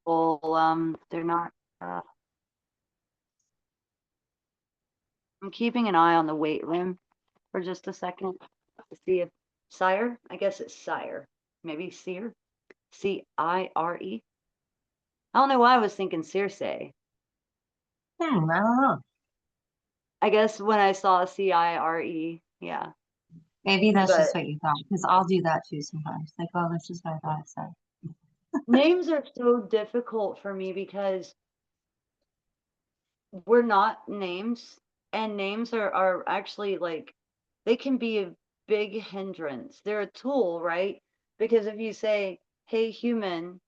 Well, they're not. Uh, I'm keeping an eye on the weight room for just a second to see if Sire. I guess it's Sire. Maybe Seer. Cire. I don't know why I was thinking Circe. I don't know. I guess when I saw Cire, yeah. Maybe that's just But what you thought, because I'll do that too sometimes. Like, oh, that's just what I thought it said. names are so difficult for me because we're not names, and names are actually like they can be a big hindrance. They're a tool, right? Because if you say, "Hey, human,"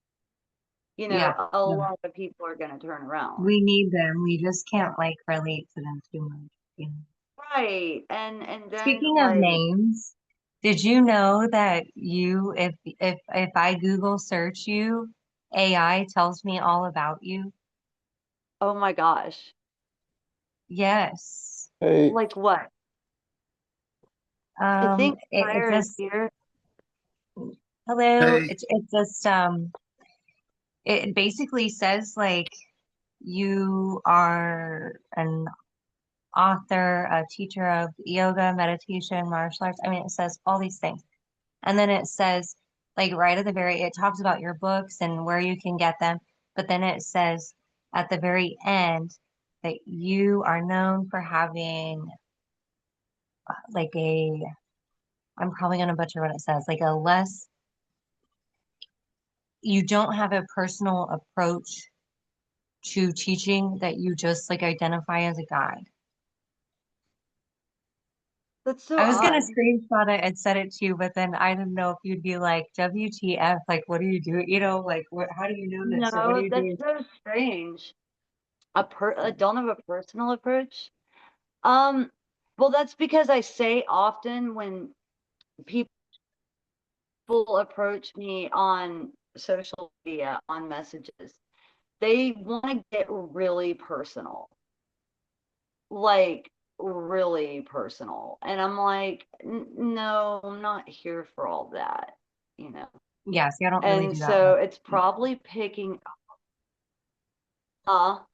Yeah, a no, lot of people are going to turn around. we need them. We just can't like relate to them too much. You know? Right. And then Speaking of like, names, did you know that if I Google search you, AI tells me all about you? oh my gosh. Yes. Hey, Like what? I think It fire is just here. hello. hey, It just it basically says like you are an author, a teacher of yoga, meditation, martial arts. I mean, it says all these things. And then it says, like right at the very, it talks about your books and where you can get them. But then it says at the very end that you are known for having like I'm probably going to butcher what it says, like a less, you don't have a personal approach to teaching, that you just like identify as a guide. That's so I was gonna odd. screenshot it and send it to you, but then I didn't know if you'd be like, WTF, like what are you doing? You know, like what, how do you know this? Or what are No, you that's doing? so strange. I don't have a personal approach. Um, well, that's because I say often when people approach me on social media, on messages, they want to get really personal, like really personal. And I'm like, No, I'm not here for all that, you know. Yeah, see, I don't really And do that so much. it's probably picking up.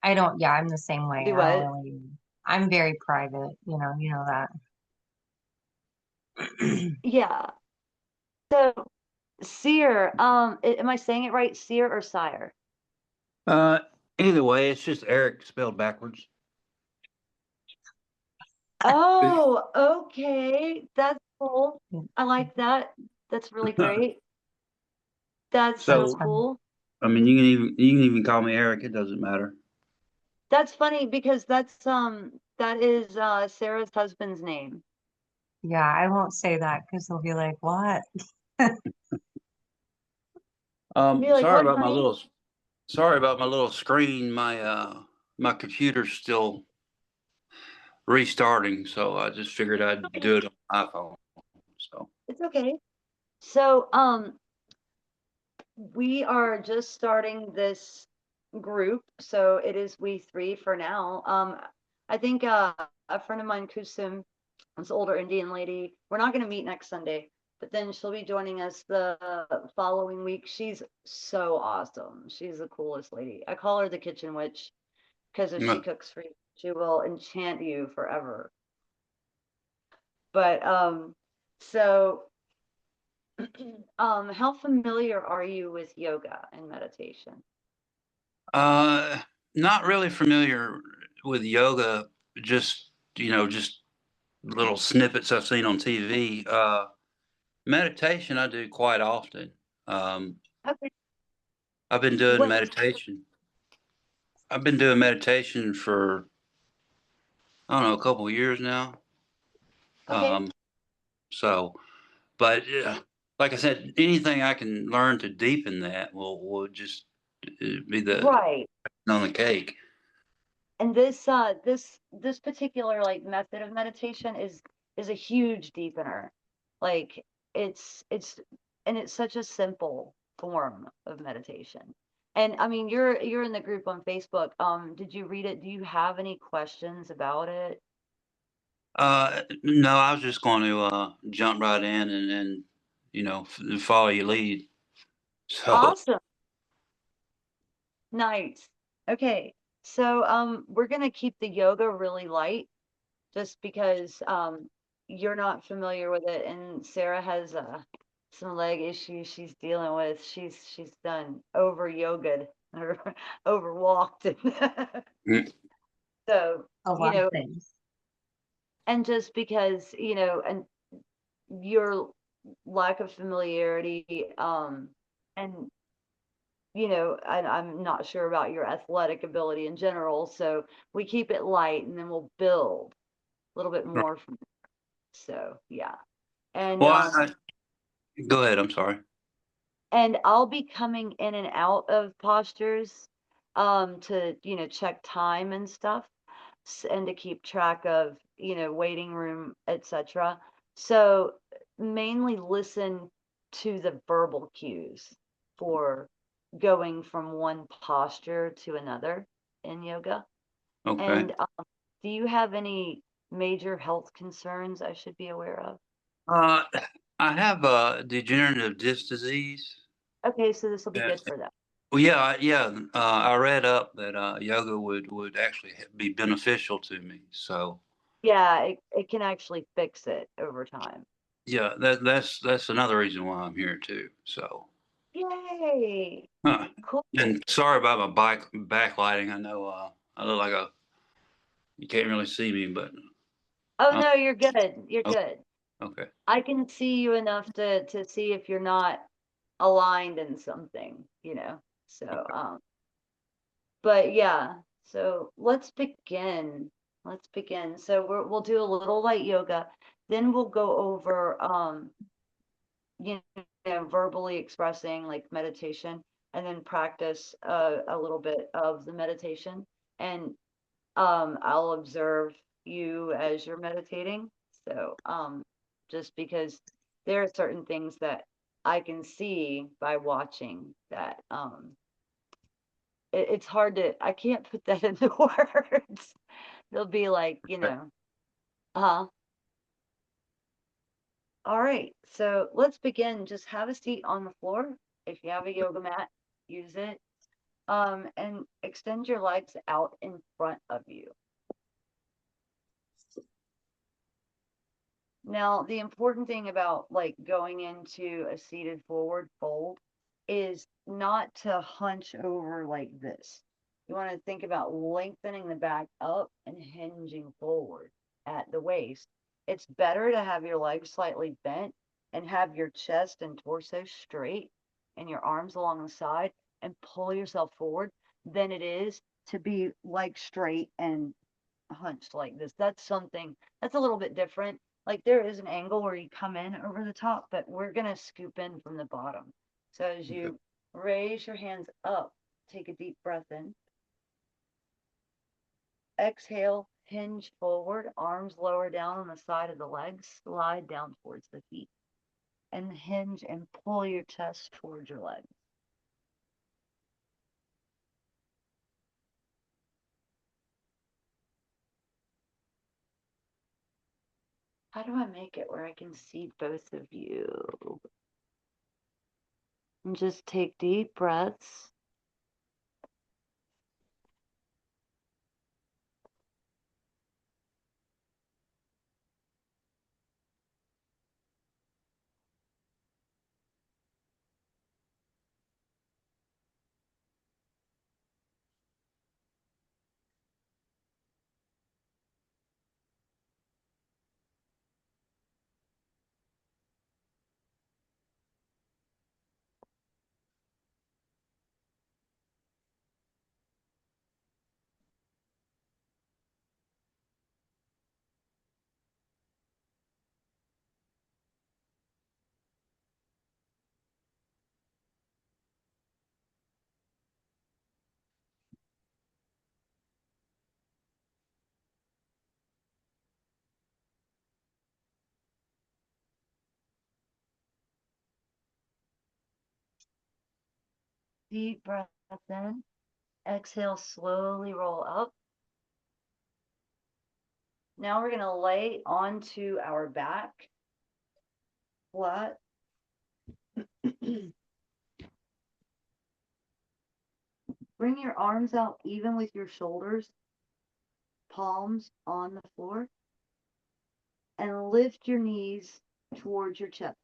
I don't, yeah, I'm the same way. Do I don't what? really, I'm very private, you know that. Yeah. So seer, am I saying it right? Seer or sire? uh, either way, it's just Eric spelled backwards. Oh, okay. That's cool. I like that. That's really great. That's so That's So, funny. cool. I mean, you can even call me Eric. It doesn't matter. That's funny because that is Sarah's husband's name. Yeah, I won't say that because they'll be like, what? Be like, Sorry what, about honey? sorry about my little screen. My computer's still restarting, so I just figured I'd Okay, do it on my iPhone. So, it's okay. So, we are just starting this group, so it is we three for now. I think a friend of mine, Kusum, this older Indian lady, we're not going to meet next Sunday, but then she'll be joining us the following week. She's so awesome. She's the coolest lady. I call her the kitchen witch because if she mm, cooks for you, she will enchant you forever. But so how familiar are you with yoga and meditation? uh, not really familiar with yoga. Just just little snippets I've seen on TV. Meditation I do quite often. Um, Okay. I've been doing What? meditation. I've been doing meditation for I don't know a couple of years now. Okay. Um, so, but like I said, anything I can learn to deepen that will just be the Right. on the cake. And this particular like method of meditation is a huge deepener. Like it's and it's such a simple form of meditation. And I mean, you're in the group on Facebook. Did you read it? Do you have any questions about it? No, I was just going to jump right in and follow your lead. So, Awesome. Nice. Okay. So we're gonna keep the yoga really light just because you're not familiar with it and Sarah has some leg issues she's dealing with. She's done over yoga'd or over walked. Mm. So, A you lot know, of things. and just because, you know, and your lack of familiarity, and you know, and I'm not sure about your athletic ability in general, so we keep it light and then we'll build a little bit Right. more from there. So yeah. And Well, go ahead. I'm sorry. and I'll be coming in and out of postures to, you know, check time and stuff and to keep track of, you know, waiting room, etc. So mainly listen to the verbal cues for going from one posture to another in yoga. Okay. And do you have any major health concerns I should be aware of? Uh, I have degenerative disc disease. Okay, so this will be Yeah. good for that. Well, yeah, yeah. I read up that yoga would actually be beneficial to me. So Yeah, it can actually fix it over time. yeah, that's another reason why I'm here too. So, Yay! huh. Cool. And sorry about my bike backlighting. I know I look like you can't really see me, but Oh uh, no, you're good. You're okay, good. okay, I can see you enough to see if you're not aligned in something, you know. So okay. but yeah, so let's begin. Let's begin. So we'll do a little light yoga, then we'll go over you know, verbally expressing like meditation, and then practice a little bit of the meditation. And I'll observe you as you're meditating. So just because there are certain things that I can see by watching that it's hard to, I can't put that into words. They'll be like, you Okay. know, uh all right, so let's begin. Just have a seat on the floor. If you have a yoga mat, use it. And extend your legs out in front of you. Now, the important thing about like going into a seated forward fold is not to hunch over like this. You want to think about lengthening the back up and hinging forward at the waist. It's better to have your legs slightly bent and have your chest and torso straight and your arms along the side and pull yourself forward than it is to be legs straight and hunched like this. That's something that's a little bit different. Like there is an angle where you come in over the top, but we're gonna scoop in from the bottom. So as Okay. you raise your hands up, take a deep breath in. Exhale, hinge forward, arms lower down on the side of the legs, slide down towards the feet. And hinge and pull your chest towards your legs. How do I make it where I can see both of you? And just take deep breaths. Deep breath in. Exhale, slowly roll up. Now we're going to lay onto our back flat. Bring your arms out even with your shoulders, palms on the floor, and lift your knees towards your chest.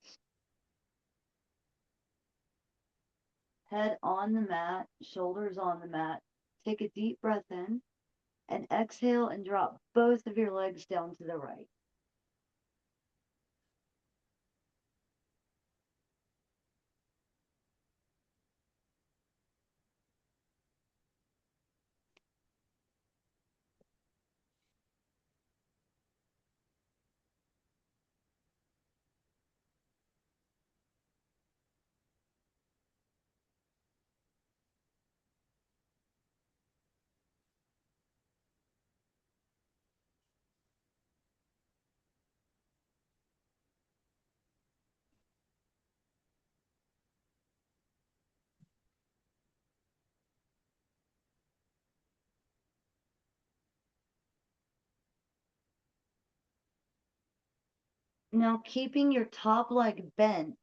Head on the mat, shoulders on the mat. Take a deep breath in and exhale and drop both of your legs down to the right. Now, keeping your top leg bent,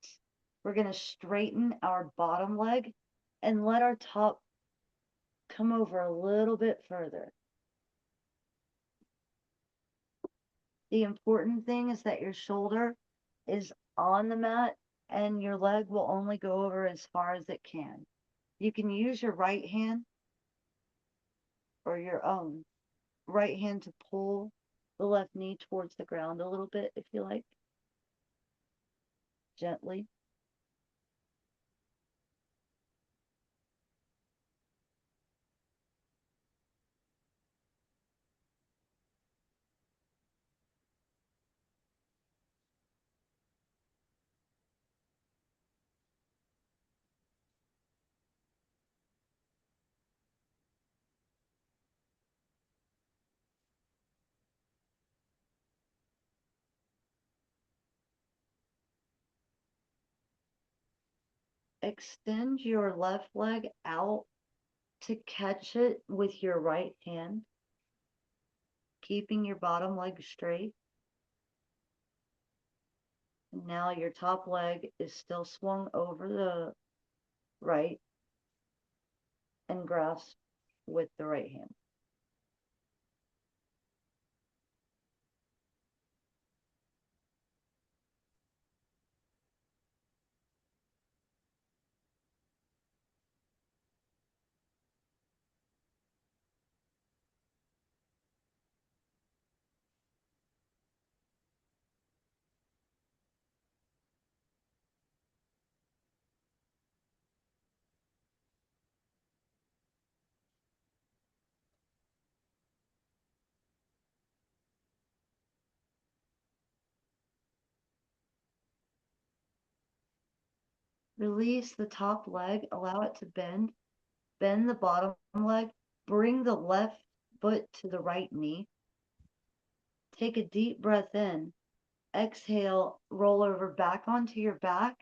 we're going to straighten our bottom leg and let our top come over a little bit further. The important thing is that your shoulder is on the mat and your leg will only go over as far as it can. You can use your right hand or your own right hand to pull the left knee towards the ground a little bit if you like, gently. Extend your left leg out to catch it with your right hand, keeping your bottom leg straight. And now your top leg is still swung over the right and grasped with the right hand. Release the top leg, allow it to bend. Bend the bottom leg, bring the left foot to the right knee. Take a deep breath in. Exhale, roll over back onto your back,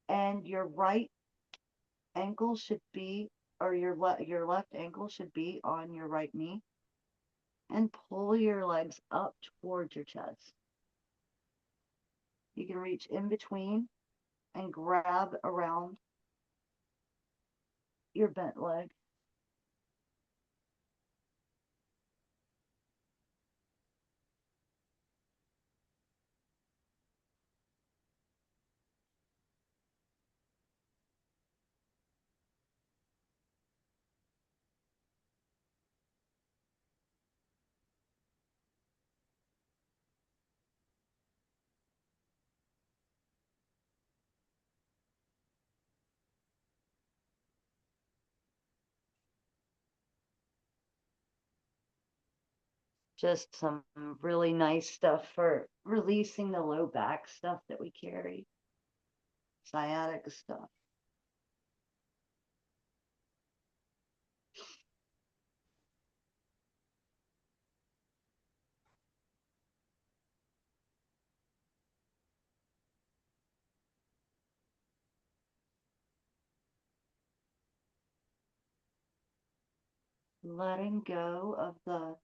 and your right ankle should be, or your left ankle should be on your right knee. And pull your legs up towards your chest. You can reach in between and grab around your bent leg. Just some really nice stuff for releasing the low back stuff that we carry, sciatica stuff. Letting go of the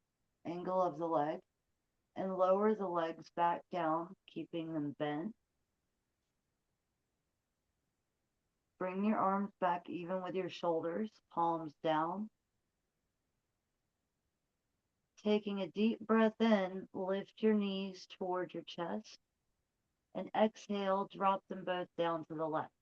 angle of the leg and lower the legs back down, keeping them bent. Bring your arms back even with your shoulders, palms down. Taking a deep breath in, lift your knees toward your chest. And exhale, drop them both down to the left.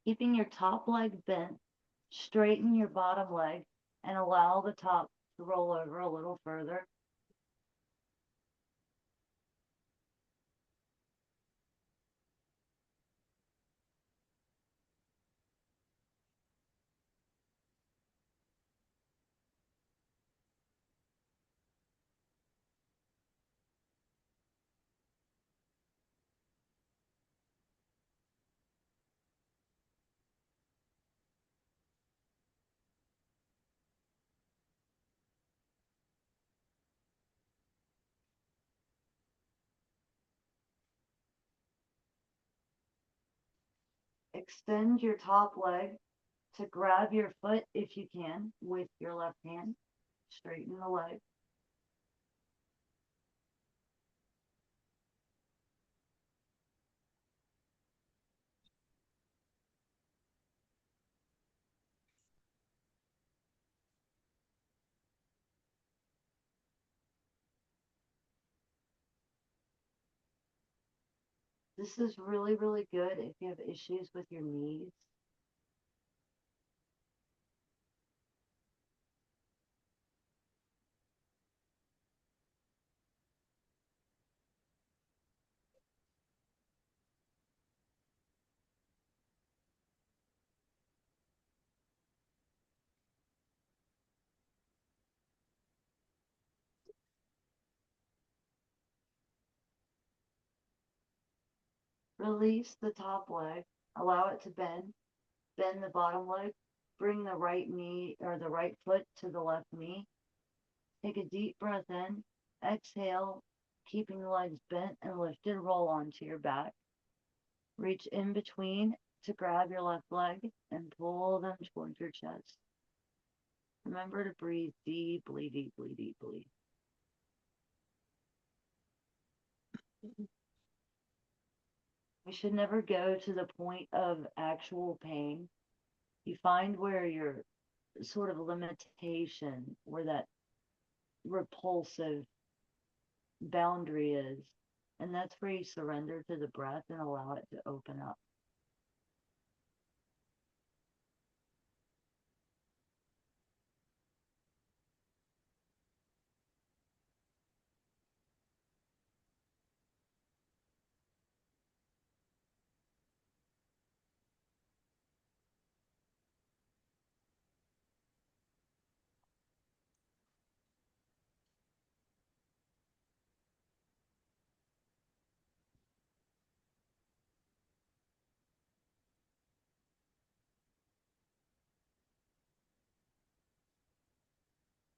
Keeping your top leg bent, straighten your bottom leg and allow the top to roll over a little further. Extend your top leg to grab your foot if you can with your left hand. Straighten the leg. This is really, really good if you have issues with your knees. Release the top leg. Allow it to bend. Bend the bottom leg. Bring the right knee or the right foot to the left knee. Take a deep breath in. Exhale, keeping the legs bent and lifted. Roll onto your back. Reach in between to grab your left leg and pull them towards your chest. Remember to breathe deeply, deeply, deeply. We should never go to the point of actual pain. You find where your sort of limitation, where that repulsive boundary is, and that's where you surrender to the breath and allow it to open up.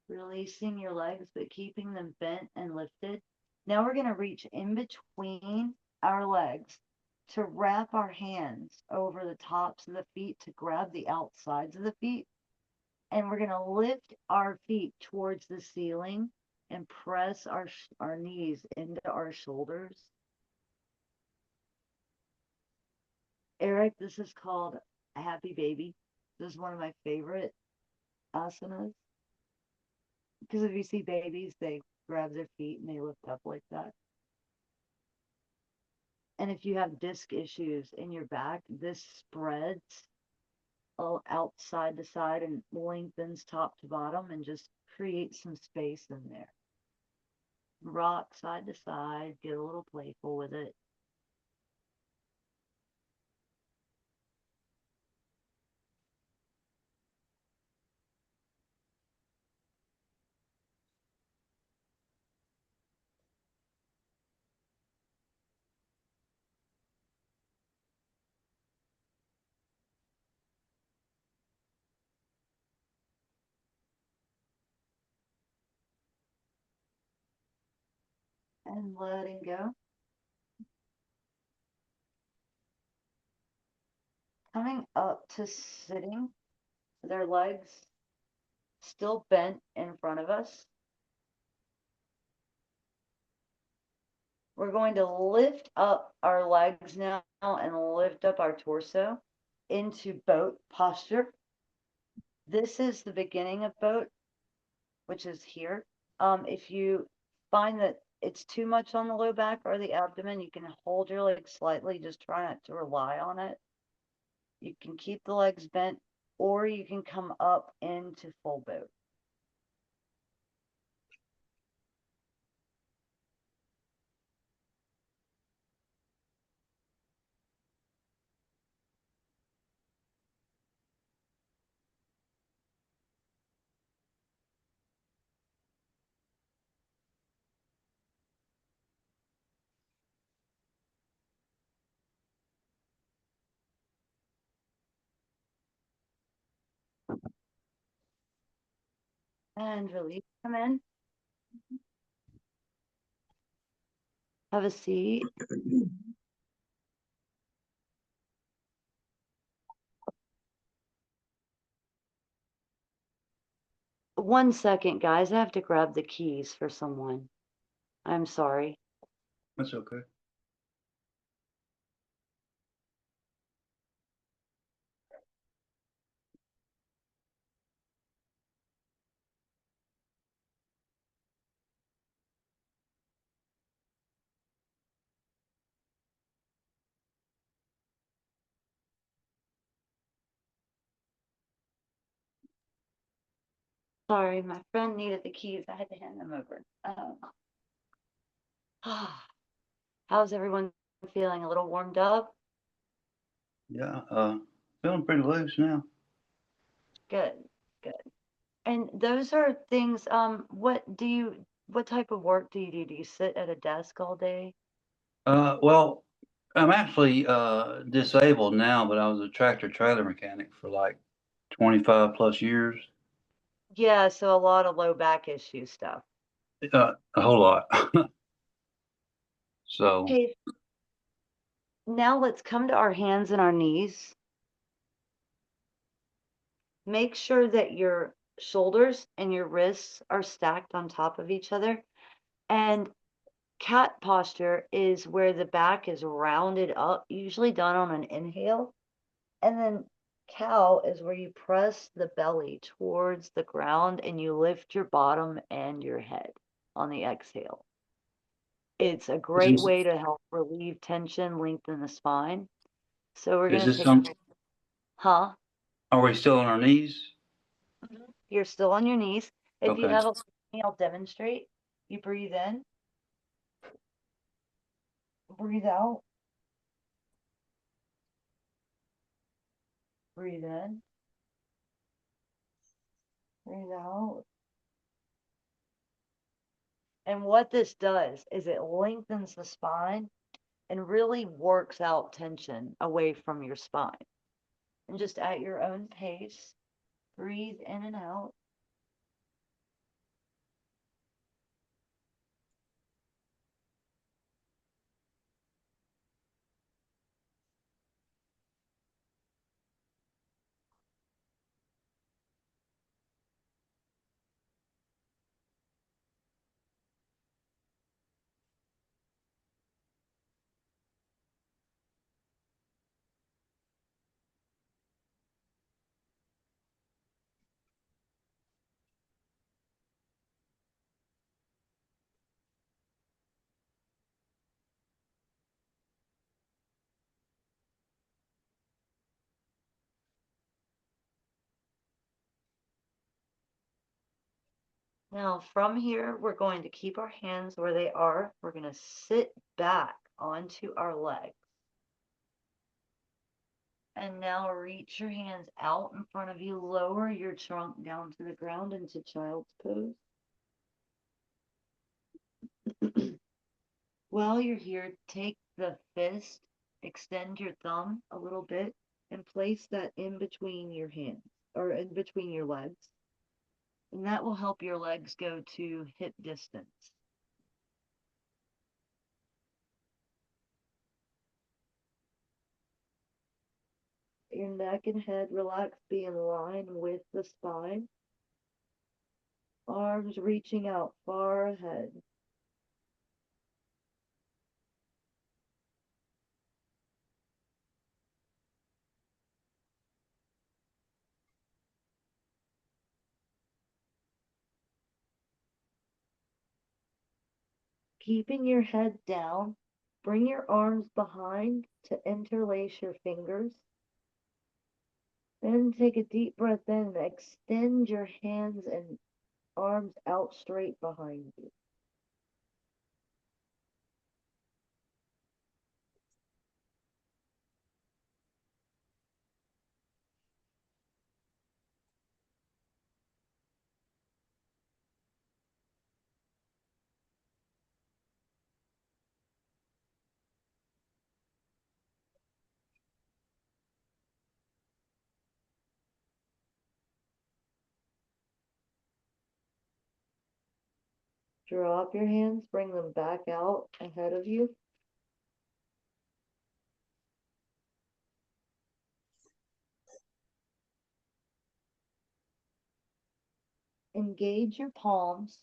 Releasing your legs, but keeping them bent and lifted. Now we're going to reach in between our legs to wrap our hands over the tops of the feet to grab the outsides of the feet. And we're going to lift our feet towards the ceiling and press our knees into our shoulders. Eric, this is called a happy baby. This is one of my favorite asanas. Because if you see babies, they grab their feet and they lift up like that. And if you have disc issues in your back, this spreads outside to side and lengthens top to bottom and just create some space in there. Rock side to side, get a little playful with it. And letting go. Coming up to sitting, their legs still bent in front of us. We're going to lift up our legs now and lift up our torso into boat posture. This is the beginning of boat, which is here. If you find that it's too much on the low back or the abdomen, you can hold your legs slightly, just try not to rely on it. You can keep the legs bent, or you can come up into full boat. And release, come in. Have a seat. One second, guys. I have to grab the keys for someone. I'm sorry. That's okay. Sorry, my friend needed the keys. I had to hand them over. How's everyone feeling? A little warmed up? Yeah, feeling pretty loose now. Good, good. And those are things, what type of work do you do? Do you sit at a desk all day? Well, I'm actually disabled now, but I was a tractor trailer mechanic for like 25 plus years. Yeah, so a lot of low back issue stuff. A whole lot. So, Okay, now let's come to our hands and our knees. Make sure that your shoulders and your wrists are stacked on top of each other. And cat posture is where the back is rounded up, usually done on an inhale. And then cow is where you press the belly towards the ground and you lift your bottom and your head on the exhale. It's a great is way to help relieve tension, lengthen the spine. So we're is going to this take, some? huh? Are we still on our knees? You're still on your knees. If you Okay. have a, I'll demonstrate. You breathe in, breathe out, breathe in, breathe out. And what this does is it lengthens the spine and really works out tension away from your spine. And just at your own pace, breathe in and out. Now from here, we're going to keep our hands where they are. We're going to sit back onto our legs. And now reach your hands out in front of you. Lower your trunk down to the ground into child's pose. While you're here, take the fist, extend your thumb a little bit, and place that in between your hands or in between your legs. And that will help your legs go to hip distance. Your neck and head relax, be in line with the spine. Arms reaching out far ahead. Keeping your head down, bring your arms behind to interlace your fingers. Then take a deep breath in, extend your hands and arms out straight behind you. Drop your hands, bring them back out ahead of you. Engage your palms,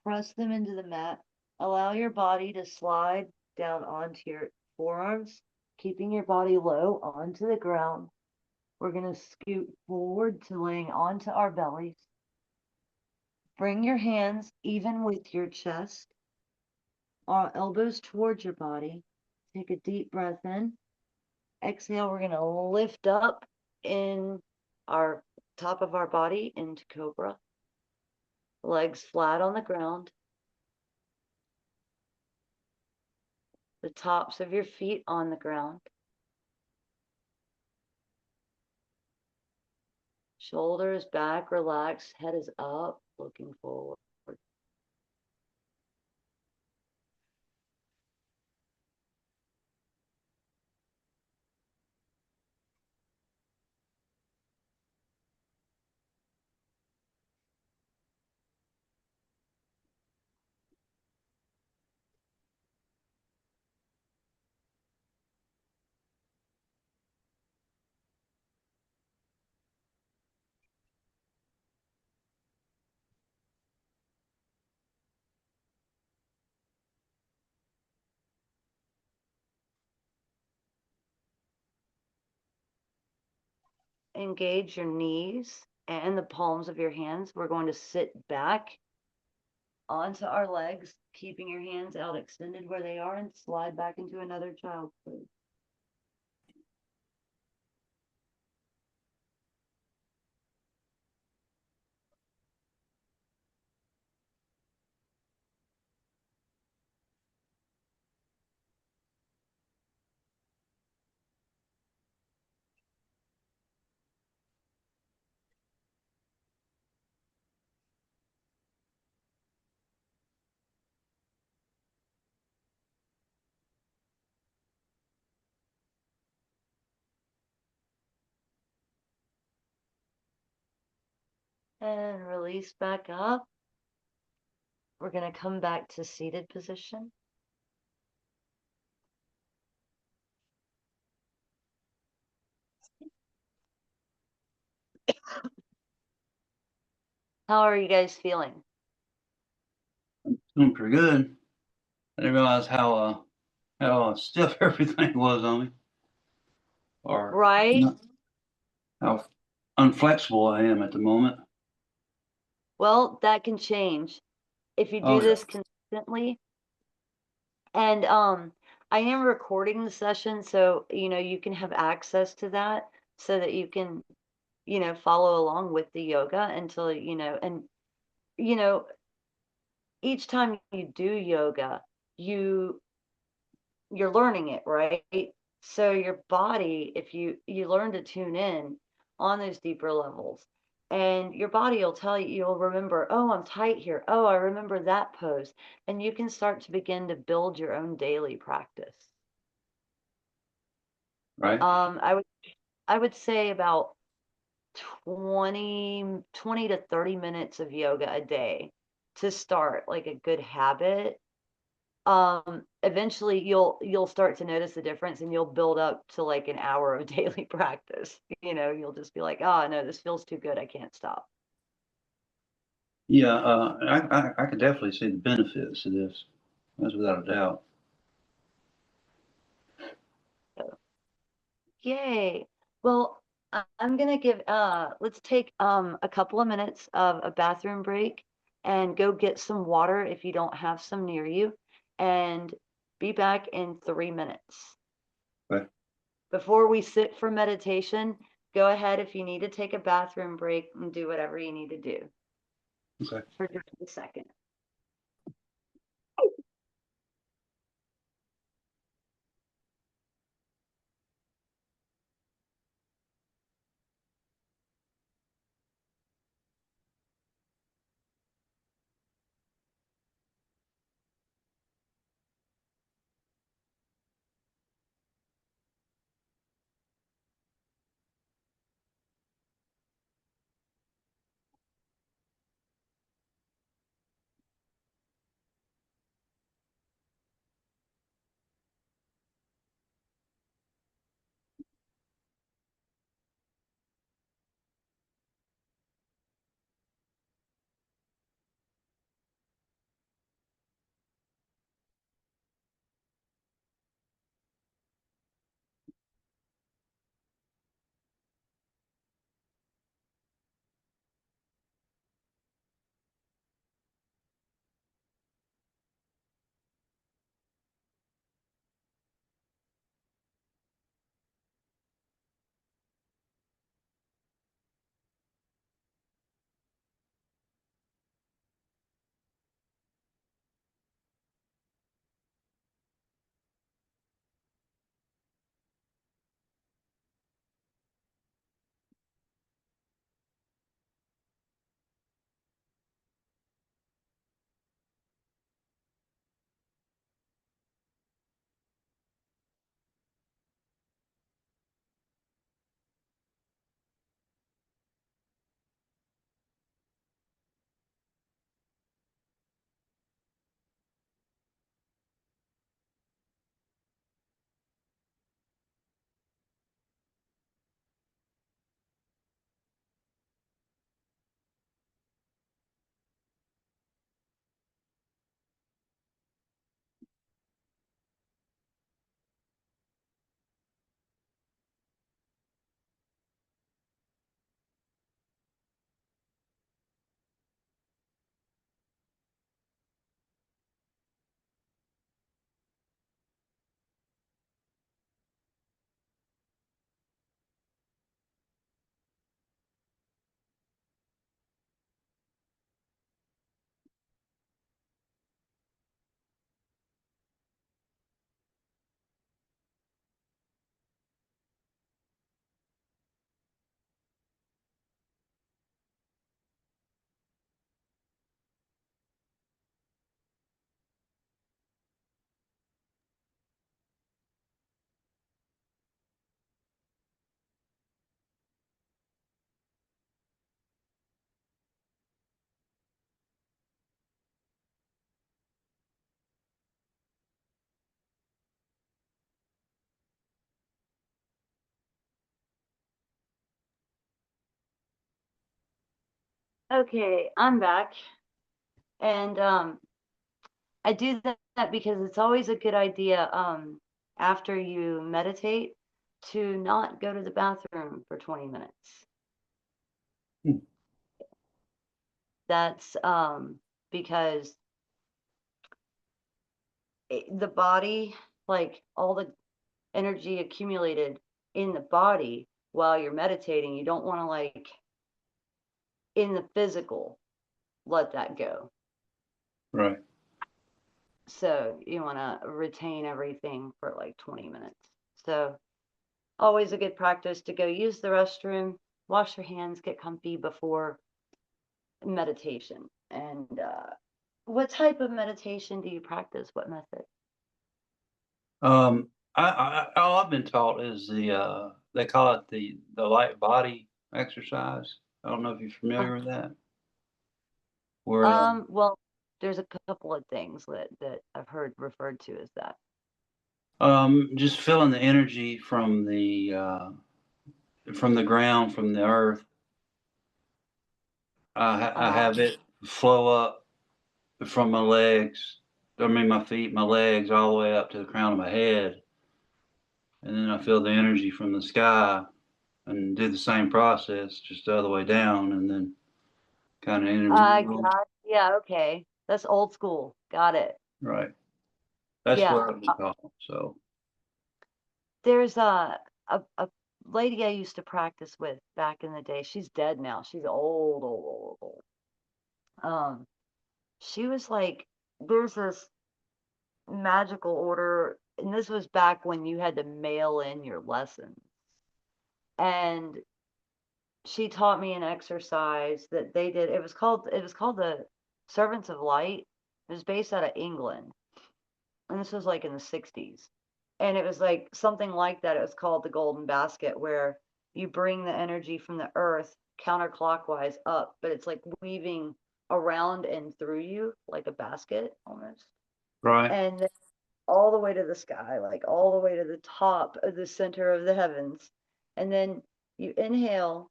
press them into the mat. Allow your body to slide down onto your forearms, keeping your body low onto the ground. We're going to scoot forward to laying onto our bellies. Bring your hands even with your chest, our elbows towards your body. Take a deep breath in. Exhale, we're going to lift up in our top of our body into cobra. Legs flat on the ground. The tops of your feet on the ground. Shoulders back, relaxed, head is up, looking forward. Engage your knees and the palms of your hands. We're going to sit back onto our legs, keeping your hands out extended where they are, and slide back into another child's pose. And release back up. We're going to come back to seated position. How are you guys feeling? Doing pretty good. I didn't realize how stiff everything was on me, or Right? how unflexible I am at the moment. Well, that can change if you Oh do yeah. this consistently. And I am recording the session, so you can have access to that so that you can follow along with the yoga until and you know, each time you do yoga, you're learning it, right? So your body, if you learn to tune in on those deeper levels, and your body will tell you, you'll remember, oh, I'm tight here. Oh, I remember that pose. And you can start to begin to build your own daily practice. Right. I would say about 20 to 30 minutes of yoga a day to start like a good habit. Eventually you'll start to notice the difference, and you'll build up to like an hour of daily practice. You'll just be like, oh no, this feels too good, I can't stop. Yeah, I could definitely see the benefits of this. That's without a doubt. So, yay. Well, I'm gonna give let's take a couple of minutes of a bathroom break and go get some water if you don't have some near you, and be back in 3 minutes. Okay. Before we sit for meditation, go ahead if you need to take a bathroom break and do whatever you need to do Okay. for just a second. Okay, I'm back. And I do that because it's always a good idea after you meditate to not go to the bathroom for 20 minutes. Hmm. That's because the body, like all the energy accumulated in the body while you're meditating, you don't want to like in the physical, let that go. Right. So you want to retain everything for like 20 minutes. So always a good practice to go use the restroom, wash your hands, get comfy before meditation. And what type of meditation do you practice? What method? All I've been taught is they call it the light body exercise. I don't know if you're familiar with that. Where Well, there's a couple of things that I've heard referred to as that. just feeling the energy from the ground, from the earth. I have it flow up from my legs. I mean, my feet, my legs, all the way up to the crown of my head, and then I feel the energy from the sky, and do the same process, just the other way down, and then kind of in the middle. Yeah, okay. That's old school. Got it. Right. That's Yeah. what I've been taught. So, There's a lady I used to practice with back in the day. She's dead now. She's old, old, old, old. She was like, there's this magical order, and this was back when you had to mail in your lessons. And she taught me an exercise that they did. It was called the Servants of Light. It was based out of England, and this was like in the 60s. And it was like something like that. It was called the Golden Basket, where you bring the energy from the earth counterclockwise up, but it's like weaving around and through you like a basket almost. right, And then all the way to the sky, like all the way to the top of the center of the heavens. And then you inhale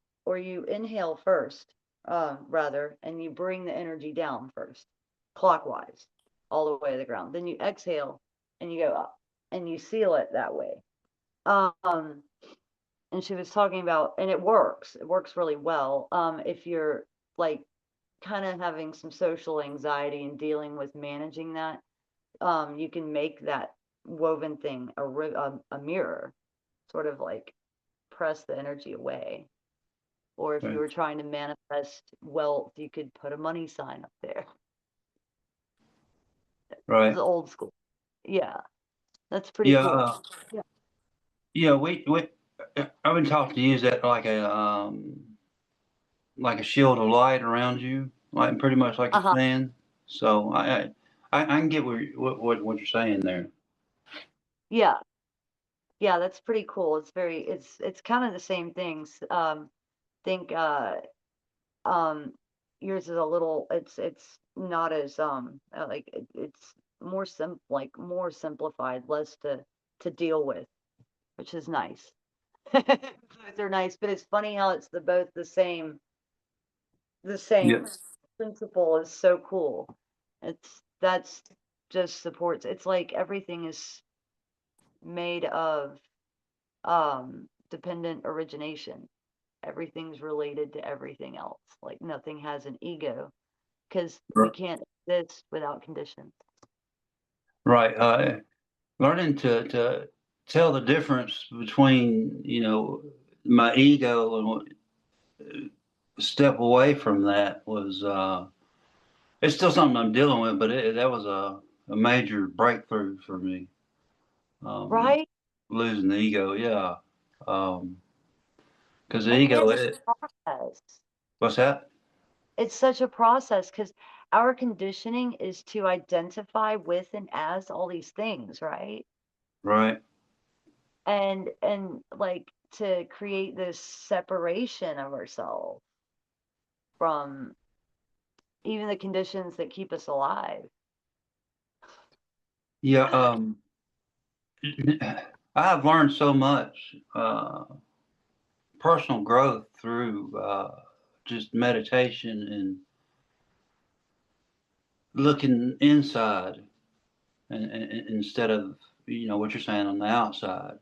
first, rather, and you bring the energy down first, clockwise, all the way to the ground. Then you exhale and you go up and you seal it that way. Um, and she was talking about, and it works really well. If you're like kind of having some social anxiety and dealing with managing that, you can make that woven thing a mirror, sort of like press the energy away. Or if you right, were trying to manifest wealth, you could put a money sign up there. It's right. old school. Yeah, that's pretty Yeah, cool. Yeah. yeah. We I've been taught to use that like a shield of light around you, like pretty much like a Uh-huh. fan. So I can get what you're saying there. Yeah. Yeah, that's pretty cool. It's kind of the same things. Think um yours is a little, it's not as like it's more simplified, less to deal with, which is nice. Both are nice, but it's funny how it's both the Yeah, same principle is so cool. That's just supports. It's like everything is made of dependent origination. Everything's related to everything else. Like nothing has an ego because we can't exist without conditions. right. Learning to tell the difference between my ego and step away from that was it's still something I'm dealing with, but that was a major breakthrough for me. Um, Right? Losing the ego, yeah. Because the And ego, it's a process. what's that? It's such a process because our conditioning is to identify with and as all these things, right? Right. And like to create this separation of ourselves from even the conditions that keep us alive. Yeah. I have learned so much personal growth through just meditation and looking inside, and instead of what you're saying on the outside.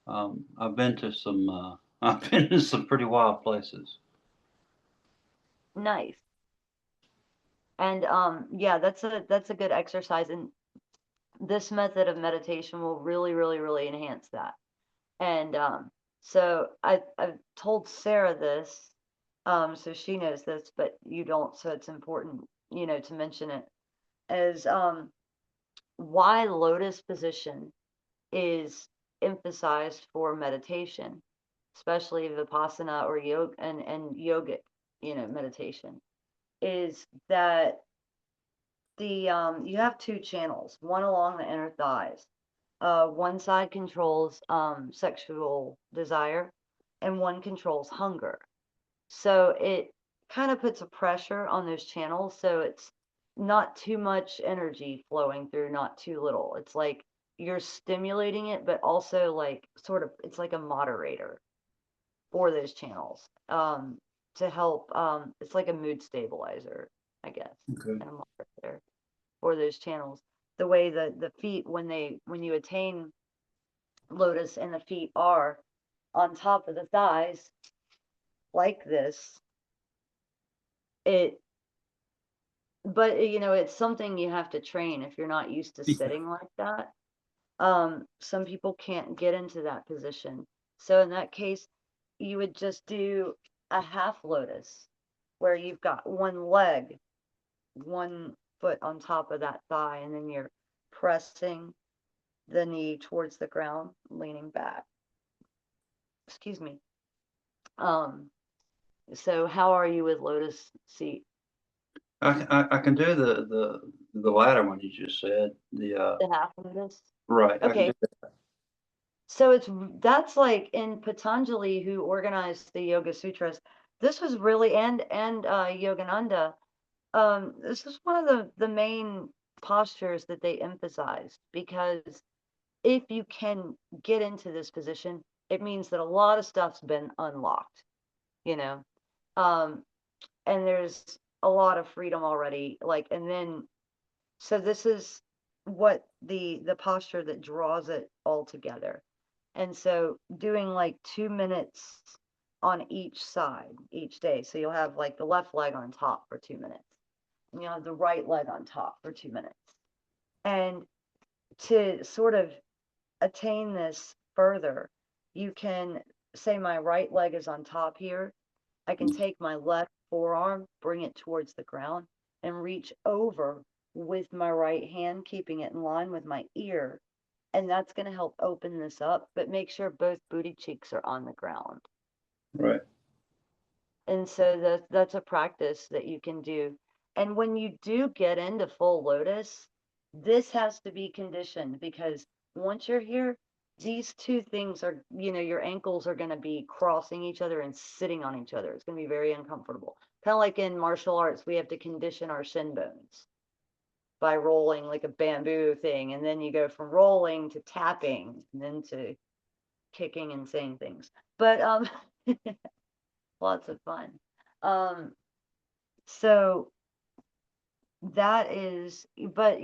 I've been to some I've been to some pretty wild places. Nice. And yeah, that's a good exercise, and this method of meditation will really, really, really enhance that. And so I've told Sarah this, So she knows this, but you don't, so it's important, to mention it, as why lotus position is emphasized for meditation, especially vipassana or yoga and yogic, meditation, is that you have two channels, one along the inner thighs. One side controls sexual desire, and one controls hunger. So it kind of puts a pressure on those channels, so it's not too much energy flowing through, not too little. It's like you're stimulating it, but also like sort of it's like a moderator for those channels to help. It's like a mood stabilizer, I guess, Okay. and a moderator for those channels. The way the feet, when you attain lotus and the feet are on top of the thighs like this, it but it's something you have to train if you're not used to Yeah. sitting like that. Some people can't get into that position, so in that case you would just do a half lotus where you've got one leg, one foot on top of that thigh, and then you're pressing the knee towards the ground, leaning back. Excuse me. um so how are you with lotus seat? I can do the latter one you just said. The half lotus. Right. I can Okay. do So that's like in Patanjali, who organized the Yoga Sutras. This was really and Yogananda. This is one of the main postures that they emphasized, because if you can get into this position, it means that a lot of stuff's been unlocked, you know, um, and there's a lot of freedom already. Like, and then so this is what the posture that draws it all together. And so doing like 2 minutes on each side each day. So you'll have like the left leg on top for 2 minutes, and you'll have the right leg on top for 2 minutes. And to sort of attain this further, you can say my right leg is on top here. I can take my left forearm, bring it towards the ground, and reach over with my right hand, keeping it in line with my ear. And that's going to help open this up, but make sure both booty cheeks are on the ground. right. And so that's a practice that you can do. And when you do get into full lotus, this has to be conditioned, because once you're here, these two things are, your ankles are going to be crossing each other and sitting on each other. It's going to be very uncomfortable. Kind of like in martial arts, we have to condition our shin bones by rolling like a bamboo thing. And then you go from rolling to tapping, and then to kicking and saying things. But lots of fun. Um, so that is, but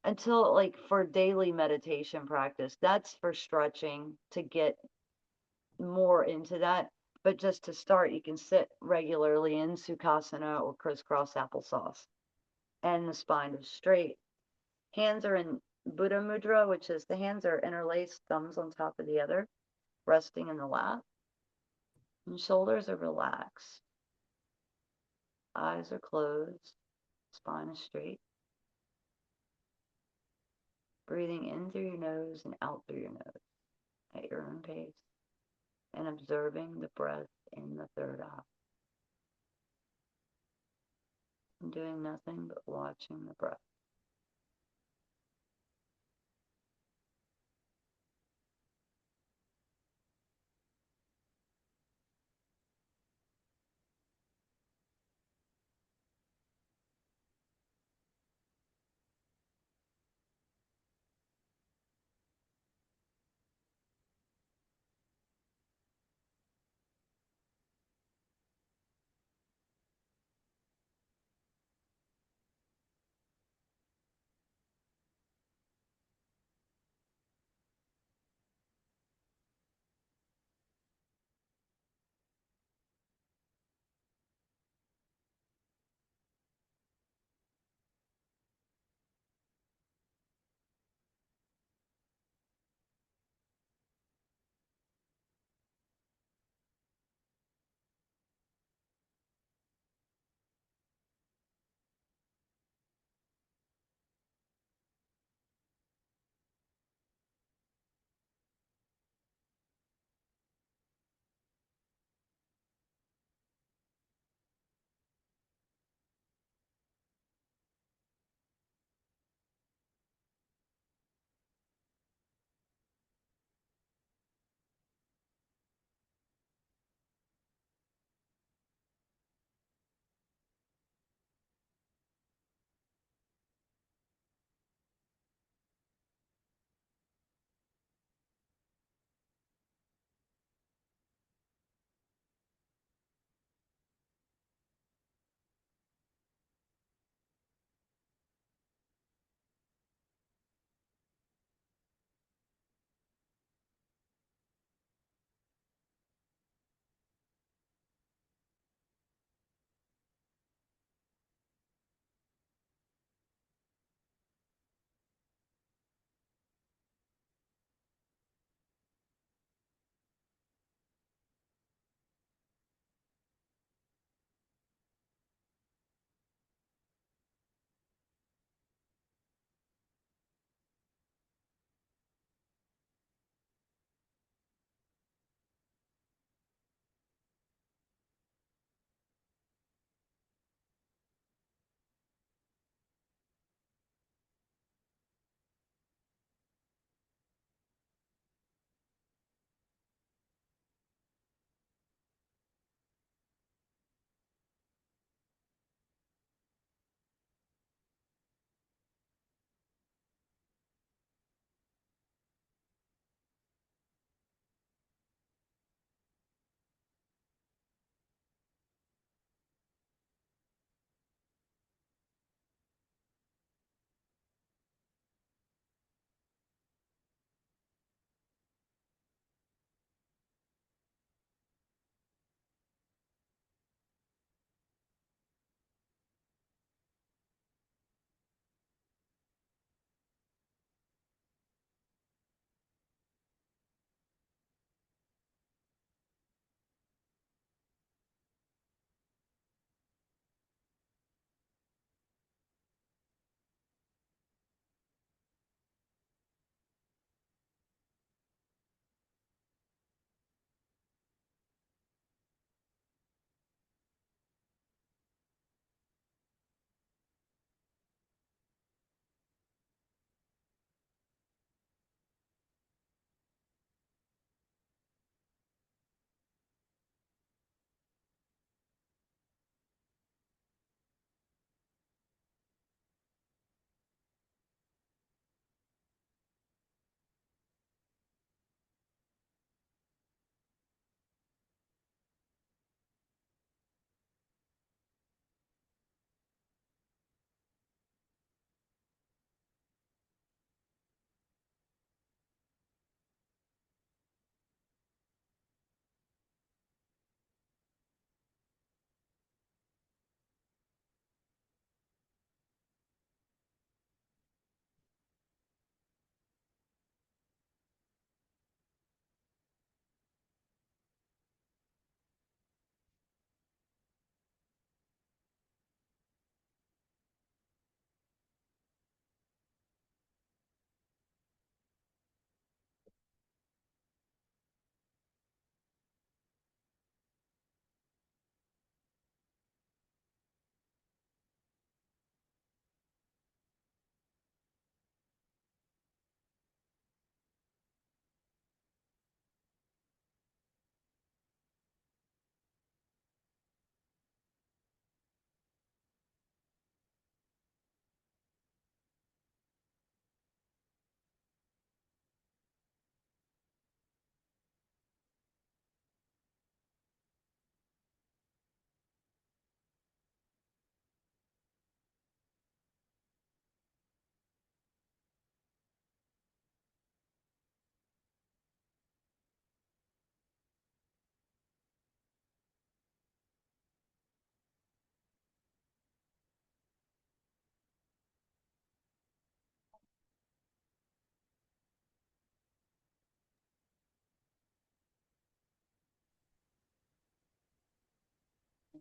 until like for daily meditation practice, that's for stretching to get more into that. But just to start, you can sit regularly in Sukhasana or crisscross applesauce, and the spine is straight. Hands are in Buddha Mudra, which is the hands are interlaced, thumbs on top of the other, resting in the lap. And shoulders are relaxed. Eyes are closed. Spine is straight. Breathing in through your nose and out through your nose at your own pace. And observing the breath in the third eye. And doing nothing but watching the breath.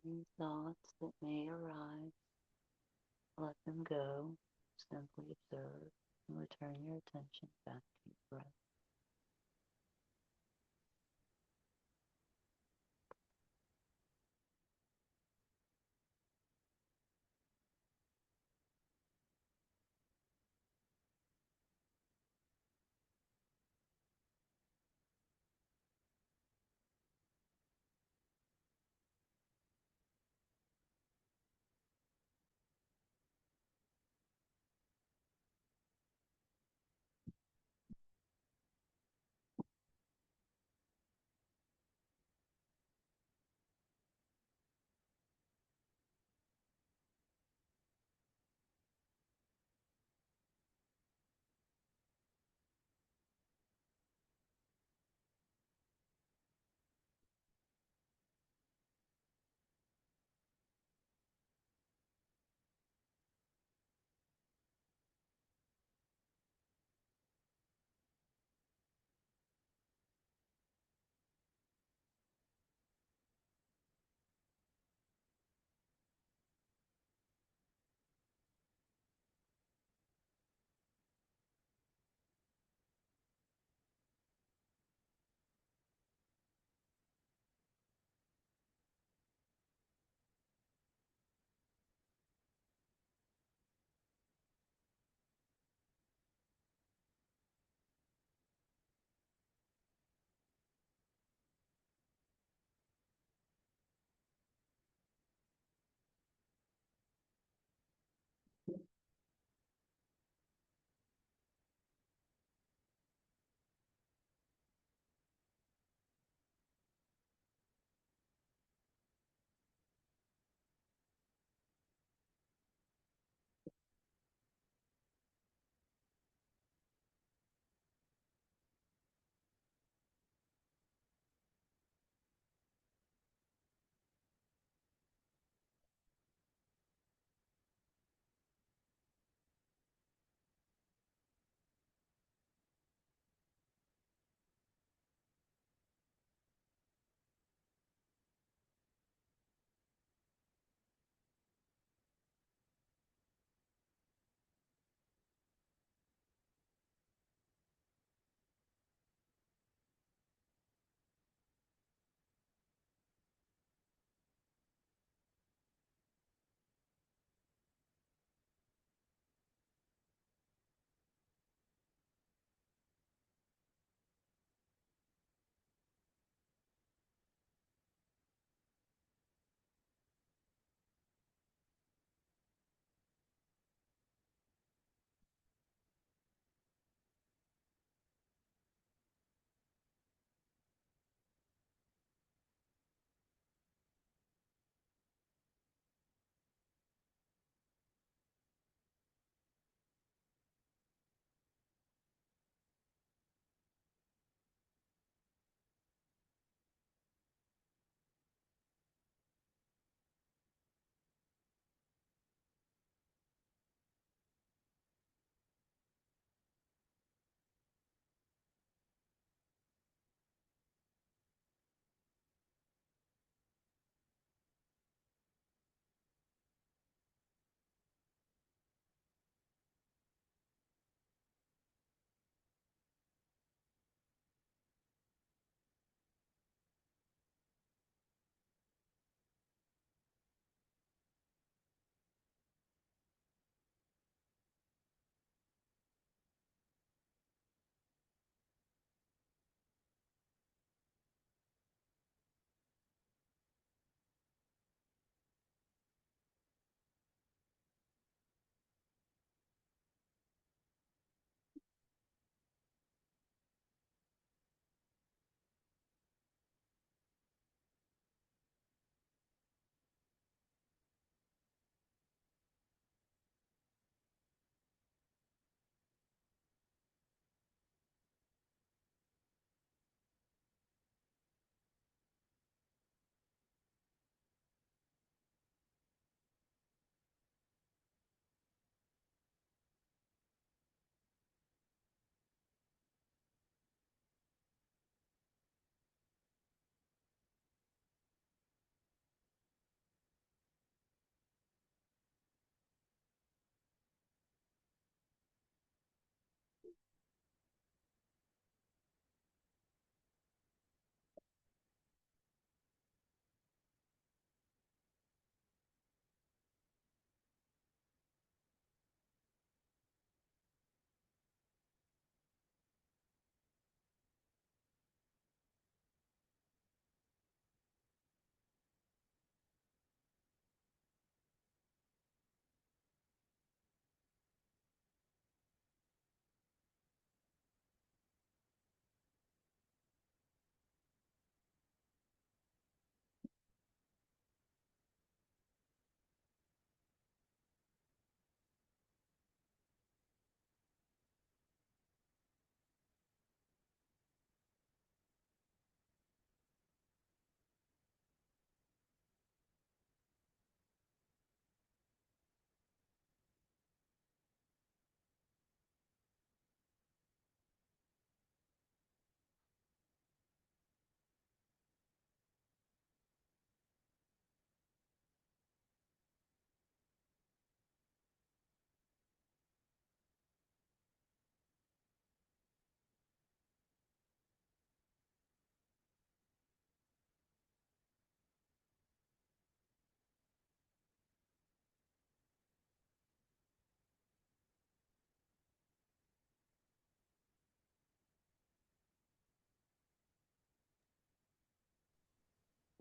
Any thoughts that may arise, let them go. Simply observe and return your attention back to your breath.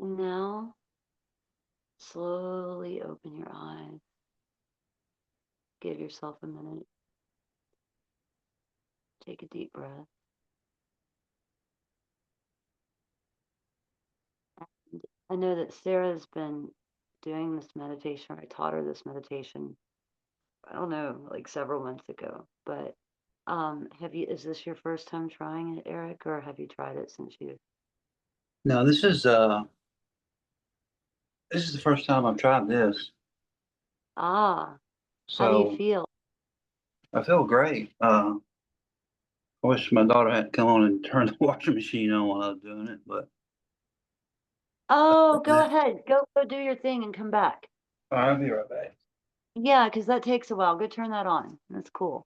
And now, slowly open your eyes. Give yourself a minute. Take a deep breath. I know that Sarah's been doing this meditation, or I taught her this meditation, I don't know, like several months ago. But is this your first time trying it, Eric, or have you tried it since you? No, this is the first time I've tried this. Ah, how do you So feel? I feel great. I wish my daughter had come on and turned the washing machine on while I was doing it, but Oh, go ahead. Go do your thing and come back. I'll be right back. Yeah, because that takes a while. Go turn that on. That's cool.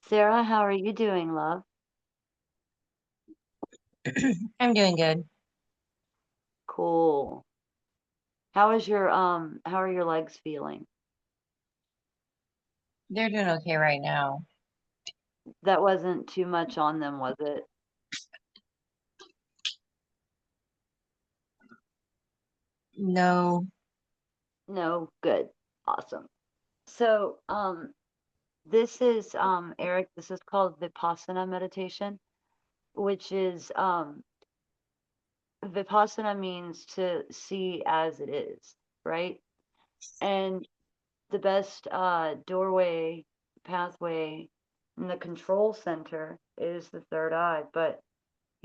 Sarah, how are you doing, love? I'm doing good. Cool. How are your legs feeling? They're doing okay right now. That wasn't too much on them, was it? No, No, good. Awesome. So, this is Eric, this is called vipassana meditation, which is vipassana means to see as it is, right? And the best doorway, pathway, and the control center is the third eye, but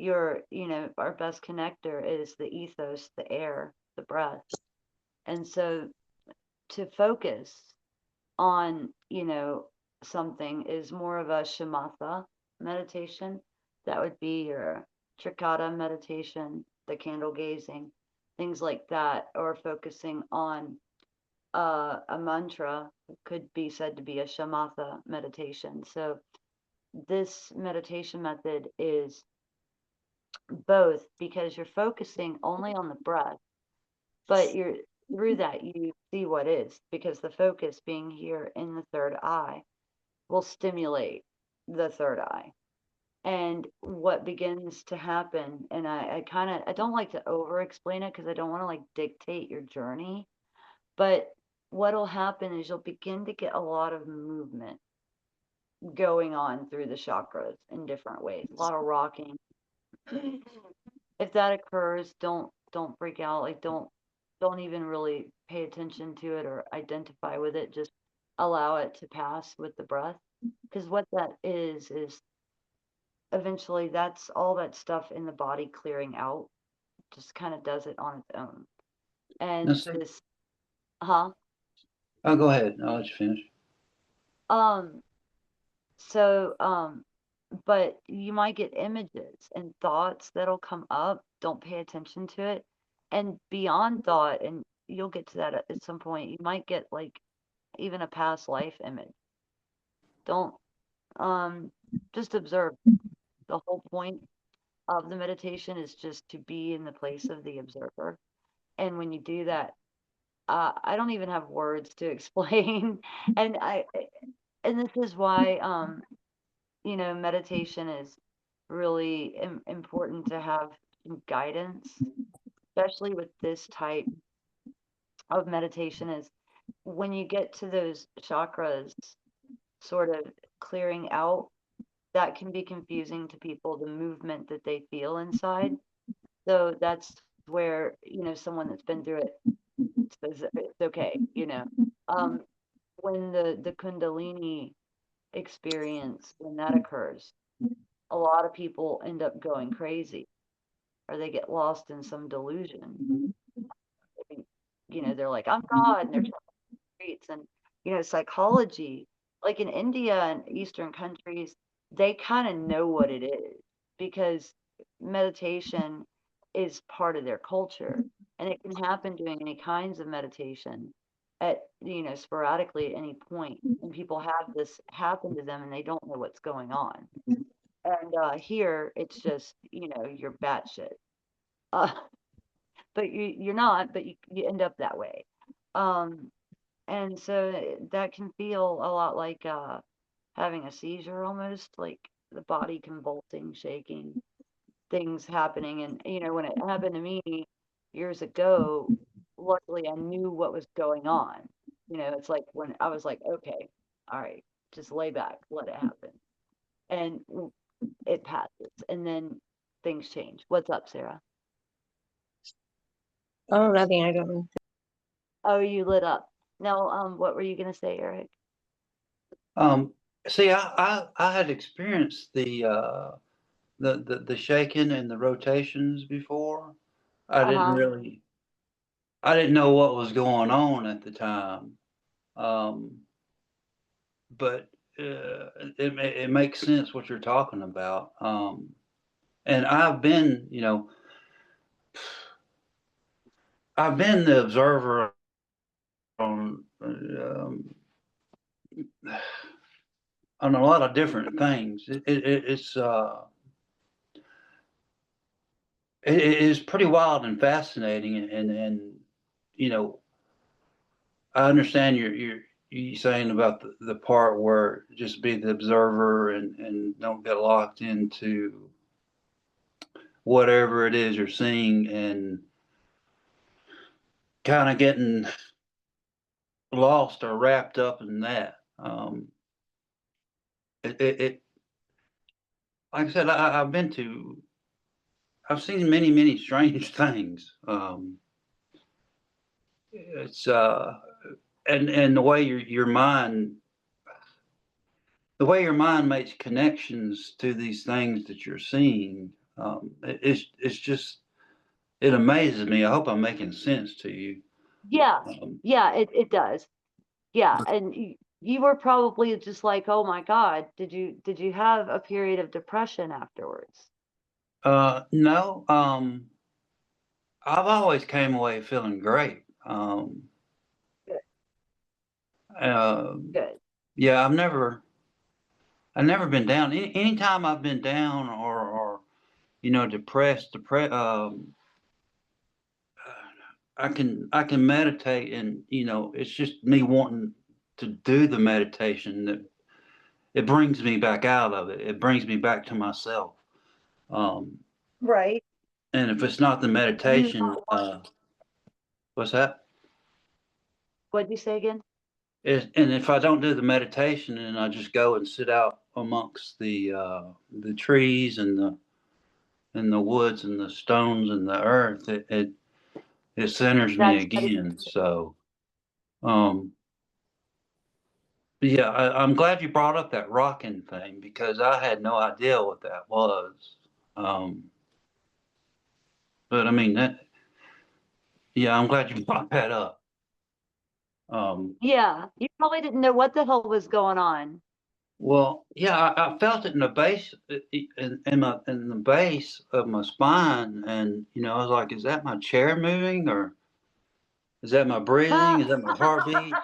our best connector is the ethos, the air, the breath. And so to focus on, something is more of a shamatha meditation. That would be your trikkata meditation, the candle gazing, things like that, or focusing on a mantra could be said to be a shamatha meditation. So this meditation method is both because you're focusing only on the breath, but you're through that you see what is, because the focus being here in the third eye will stimulate the third eye. And what begins to happen, and I don't like to over explain it because I don't want to like dictate your journey, but what'll happen is you'll begin to get a lot of movement going on through the chakras in different ways, a lot of rocking. If that occurs, don't freak out. Like don't even really pay attention to it or identify with it. Just allow it to pass with the breath. Because what that is eventually that's all that stuff in the body clearing out, just kind of does it on its own. Now, And see, this, huh? oh, go ahead. I'll let you finish. Um, so but you might get images and thoughts that'll come up. Don't pay attention to it. And beyond thought, and you'll get to that at some point, you might get like even a past life image. Don't just observe. The whole point of the meditation is just to be in the place of the observer. And when you do that, I don't even have words to explain. and I and this is why meditation is really important to have some guidance, especially with this type of meditation. Is when you get to those chakras sort of clearing out, that can be confusing to people, the movement that they feel inside. So that's where, someone that's been through it says it's okay, Um, when the Kundalini experience, when that occurs, a lot of people end up going crazy or they get lost in some delusion. I think, they're like, I'm God, and they're streets. And psychology, like in India and Eastern countries, they kind of know what it is because meditation is part of their culture, and it can happen doing any kinds of meditation at sporadically at any point, and people have this happen to them and they don't know what's going on. And here it's just you're batshit, uh, but you're not, but you end up that way. um and so that can feel a lot like having a seizure, almost like the body convulsing, shaking, things happening. And when it happened to me, years ago, luckily I knew what was going on. You know, it's like when I was like, okay, all right, just lay back, let it happen. And it passes. And then things change. What's up, Sarah? Oh, nothing. I don't know. Oh, you lit up. No, what were you gonna say, Eric? Um, See, I had experienced the shaking and the rotations before. I didn't Uh-huh. really, I didn't know what was going on at the time. Um, but it makes sense what you're talking about. And I've been the observer on a lot of different things. It is pretty wild and fascinating, and you know, I understand you saying about the part where just be the observer and don't get locked into whatever it is you're seeing and kind of getting lost or wrapped up in that. It like I said, I've seen many strange things. It's and the way your mind makes connections to these things that you're seeing, it's just it amazes me. I hope I'm making sense to you. Yeah, Um, yeah, it does. Yeah, and you were probably just like, oh my God, did you have a period of depression afterwards? no, I've always came away feeling great. Good, Um, good. yeah, I've never been down. Anytime I've been down or depressed. I can meditate, and it's just me wanting to do the meditation that it brings me back out of it. It brings me back to myself. Um, Right. and if it's not the You meditation, what's that? what'd you say again? And if I don't do the meditation and I just go and sit out amongst the trees and the woods and the stones and the earth, it centers me That's again. So, um, yeah, I'm glad you brought up that rocking thing because I had no idea what that was. Um, but I mean yeah, I'm glad you brought that up. Um, yeah, you probably didn't know what the hell was going on. well, yeah, I felt it in the base, in the base of my spine, and I was like, is that my chair moving, or is that my breathing? Is that my heartbeat?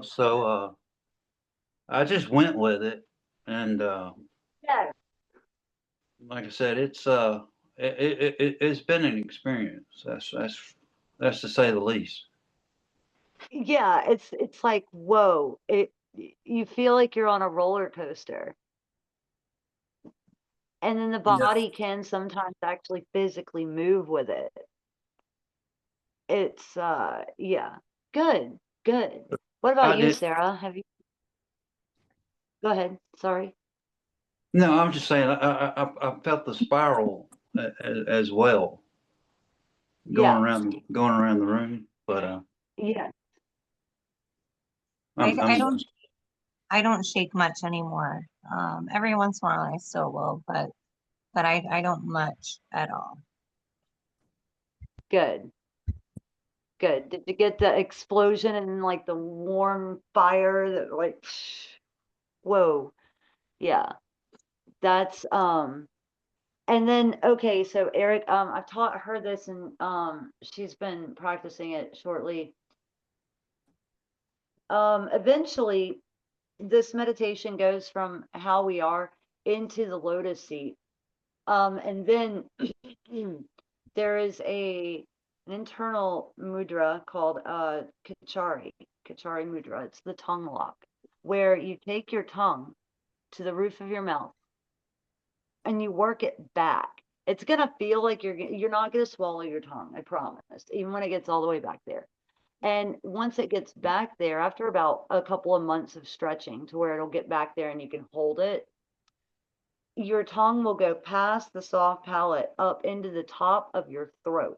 So I just went with it, and Yeah, like I said, it's been an experience. That's to say the least. yeah, it's like, whoa, you feel like you're on a roller coaster. And then the Yeah, body can sometimes actually physically move with it. It's yeah. Good, good. What about I you, did. Sarah? Have you go ahead. Sorry. No, I'm just saying. I felt the spiral as well Yeah. going around the room. But Yeah. I I'm don't shake much anymore. Every once in a while I still will, but I don't much at all. Good. Good. Did you get the explosion and like the warm fire that like whoa. Yeah. That's and then okay, so Eric, I've taught her this and she's been practicing it shortly. Eventually this meditation goes from how we are into the lotus seat. And then there is an internal mudra called Kachari mudra. It's the tongue lock, where you take your tongue to the roof of your mouth and you work it back. It's gonna feel like you're not gonna swallow your tongue, I promise, even when it gets all the way back there. And once it gets back there, after about a couple of months of stretching to where it'll get back there and you can hold it, your tongue will go past the soft palate up into the top of your throat,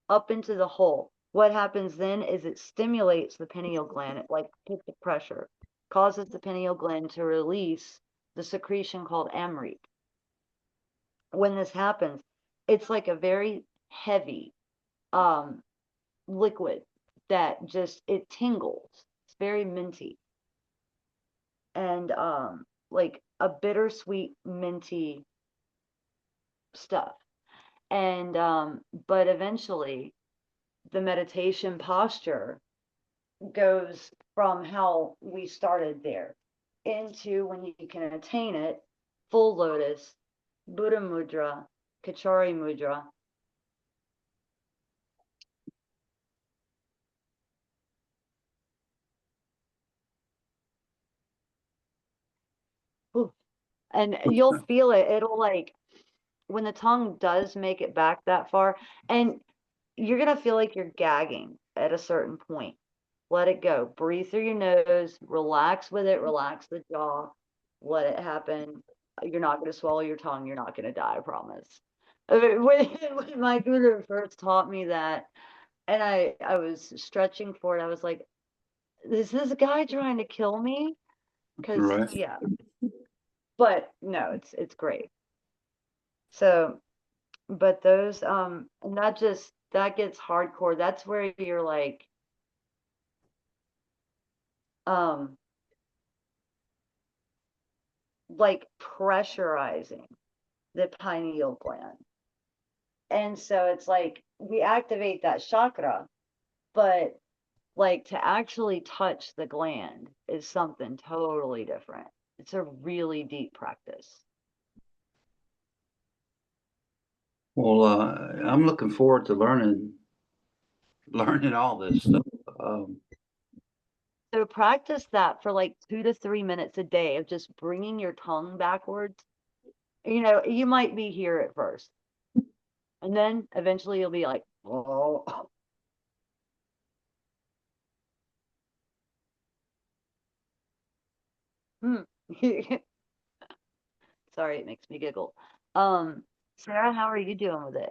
up into the hole. What happens then is it stimulates the pineal gland. It like puts the pressure, causes the pineal gland to release the secretion called amrita. When this happens, it's like a very heavy liquid that just it tingles. It's very minty and like a bittersweet minty stuff. And but eventually the meditation posture goes from how we started there into, when you can attain it, full lotus, Buddha mudra, Kachari mudra. Ooh. And you'll feel it. It'll like, when the tongue does make it back that far, and you're going to feel like you're gagging at a certain point. Let it go. Breathe through your nose, relax with it, relax the jaw, let it happen. You're not going to swallow your tongue. You're not going to die, I promise. When my guru first taught me that, and I was stretching for it, I was like, is this guy trying to kill me? Because, Right. yeah. But no, it's great. So, but those, and that gets hardcore. That's where you're like, um, like pressurizing the pineal gland. And so it's like we activate that chakra, but like to actually touch the gland is something totally different. It's a really deep practice. Well, I'm looking forward to learning all this stuff. So practice that for like 2 to 3 minutes a day of just bringing your tongue backwards. You know, you might be here at first, and then eventually you'll be like, oh. Hmm. Sorry, it makes me giggle. Sarah, how are you doing with it?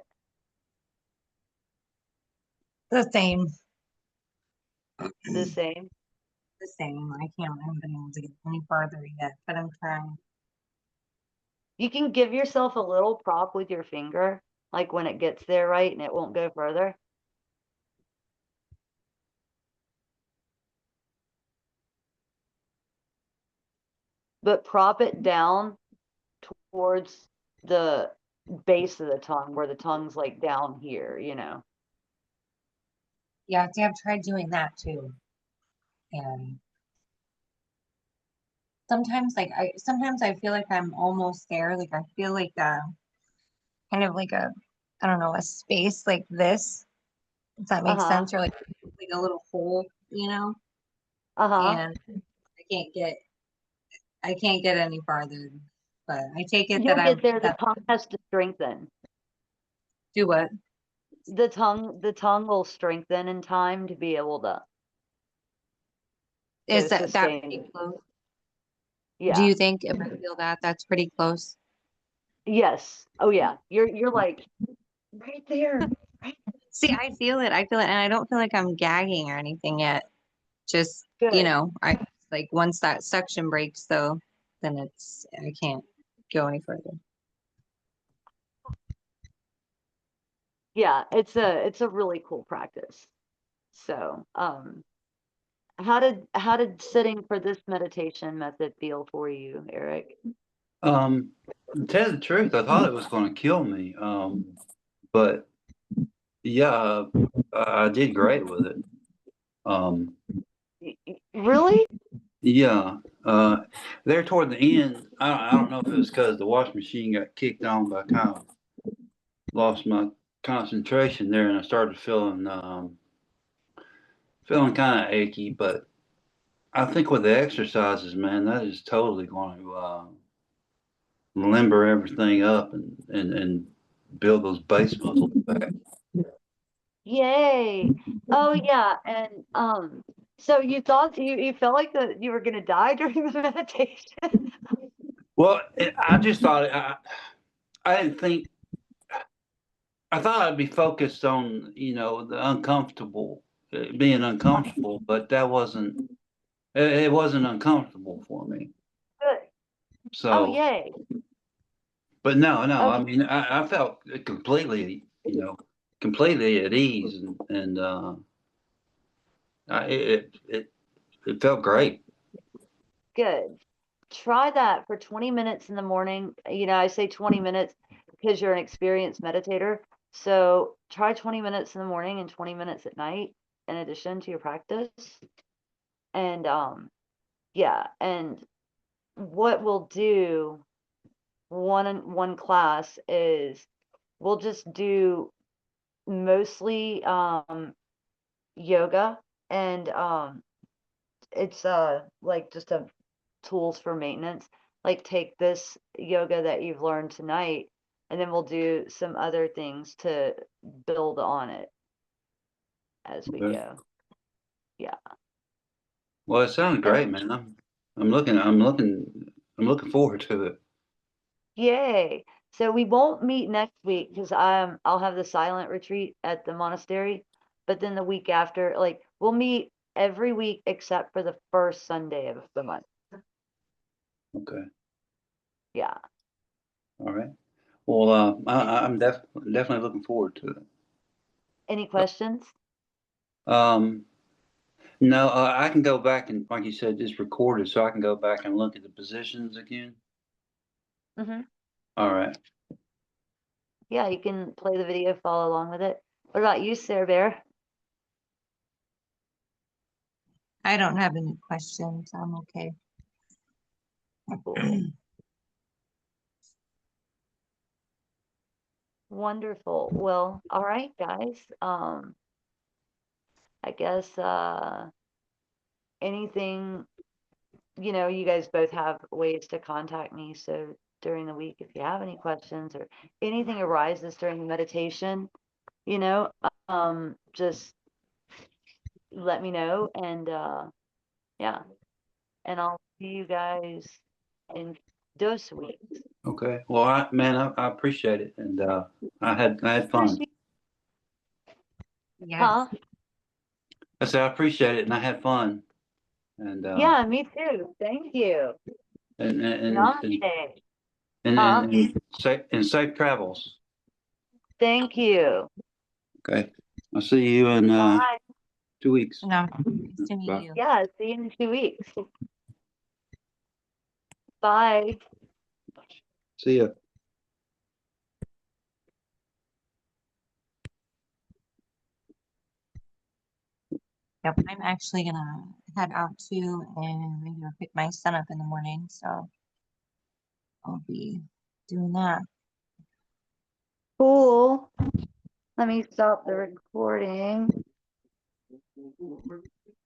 The same. The same? The same. I haven't been able to get any farther yet, but I'm trying. You can give yourself a little prop with your finger, like when it gets there, right, and it won't go further. But prop it down towards the base of the tongue, where the tongue's like down here, you know. Yeah, see, I've tried doing that too. And sometimes I feel like I'm almost there. Like I feel like kind of like I don't know, a space like this, if that makes Uh-huh. sense, or like a little hole, you know? Uh-huh. And can't get I can't get any farther. But I take it that You'll get there. The tongue has to strengthen. do what? The tongue will strengthen in time to be able to Is that sustain. pretty close? Do Yeah. you think if I feel that's pretty close? Yes. Oh yeah. You're like right there. Right. See, I feel it. I feel it, and I don't feel like I'm gagging or anything yet. Just, Good. I like once that suction breaks, though, then I can't go any further. Yeah, it's a really cool practice. So, how did sitting for this meditation method feel for you, Eric? To tell you the truth, I thought it was going to kill me. But yeah, I did great with it. Really? Yeah, there toward the end, I don't know if it was because the washing machine got kicked on, but I kind of lost my concentration there, and I started feeling kind of achy. But I think with the exercises, man, that is totally going to limber everything up and build those base muscles back. Yay. Oh yeah. And so you thought you felt like that you were gonna die during the meditation? Well, I just thought I didn't think I thought I'd be focused on the uncomfortable, being uncomfortable, but that wasn't. It wasn't uncomfortable for me. Good. Oh So, yay. but no. I Okay, mean, I felt completely, completely at ease, and it felt great. good. Try that for 20 minutes in the morning. I say 20 minutes because you're an experienced meditator. So try 20 minutes in the morning and 20 minutes at night in addition to your practice. And yeah, and what we'll do one class is we'll just do mostly yoga, and it's like just a tools for maintenance. Like take this yoga that you've learned tonight, and then we'll do some other things to build on it as we Okay. go. Yeah. Well, it sounded great, man. I'm looking forward to it. Yay. So we won't meet next week because I'll have the silent retreat at the monastery, but then the week after, like we'll meet every week except for the first Sunday of the month. Okay. Yeah. All right. Well, definitely looking forward to it. Any questions? Um, no, I can go back and, like you said, just record it so I can go back and look at the positions again. Hmm. All right. Yeah, you can play the video, follow along with it. What about you, Sarah Bear? I don't have any questions. I'm okay. Cool. Wonderful. Well, all right, guys. I guess anything, you guys both have ways to contact me. So during the week, if you have any questions or anything arises during the meditation, just let me know, and yeah, and I'll see you guys in 2 weeks. Okay. Well, I appreciate it, and I had fun. Yes. Huh? I said I appreciate it, and I had fun, and Yeah, me too. Thank you. and and and and, Namaste. and, Huh? and, safe travels. Thank you. Okay. I'll see you in Bye. 2 weeks. No, nice to meet Bye. you. Yeah, see you in 2 weeks. Bye. See ya. Yep, I'm actually gonna head out too and maybe I'll pick my son up in the morning, so I'll be doing that. Cool. Let me stop the recording.